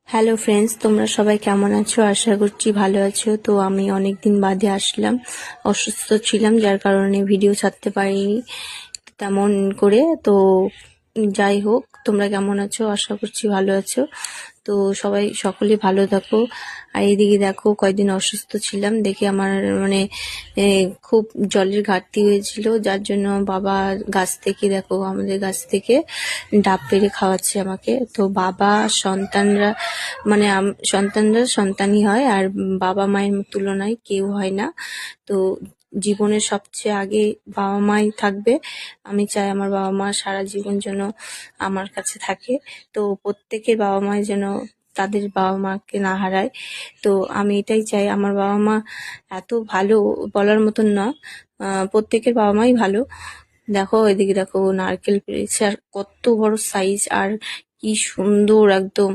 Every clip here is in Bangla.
হ্যালো ফ্রেন্ডস, তোমরা সবাই কেমন আছো? আশা করছি ভালো আছো। তো আমি অনেক দিন বাদে আসলাম, অসুস্থ ছিলাম যার কারণে ভিডিও ছাড়তে পারিনি তেমন করে। তো যাই হোক, তোমরা কেমন আছো? আশা করছি ভালো আছো। তো সকলে ভালো থাকো। আর এদিকে দেখো, কয়েকদিন অসুস্থ ছিলাম দেখে আমার মানে খুব জলের ঘাটতি হয়েছিল, যার জন্য বাবা আমাদের গাছ থেকে ডাব পেড়ে খাওয়াচ্ছে আমাকে। তো বাবা সন্তানরা মানে সন্তানরা সন্তানই হয়, আর বাবা মায়ের তুলনায় কেউ হয় না। তো জীবনের সবচেয়ে আগে বাবা মাই থাকবে। আমি চাই আমার বাবা মা সারা জীবন যেন আমার কাছে থাকে। তো প্রত্যেকের বাবা মাই যেন তাদের বাবা মাকে না হারায়। তো আমি এটাই চাই। আমার বাবা মা এত ভালো, বলার মতন না। প্রত্যেকের বাবা মাই ভালো। দেখো এদিকে, দেখো নারকেল পেরেছে, আর কত বড় সাইজ, আর কি সুন্দর একদম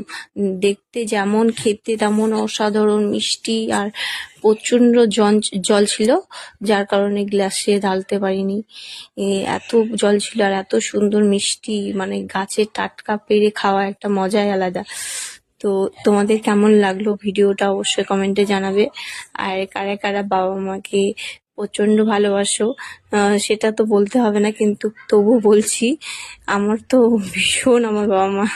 দেখতে, যেমন খেতে তেমন অসাধারণ মিষ্টি। আর প্রচন্ড জল ছিল, যার কারণে গ্লাসে ঢালতে পারিনি। এত জল ছিল আর এত সুন্দর মিষ্টি, মানে গাছের টাটকা পেড়ে খাওয়া একটা মজাই আলাদা। তো তোমাদের কেমন লাগলো ভিডিওটা অবশ্যই কমেন্টে জানাবে। আর কারা কারা বাবা মাকে প্রচন্ড ভালোবাসো সেটা তো বলতে হবে না, কিন্তু তবু বলছি, আমার তো ভীষণ আমার বাবা মা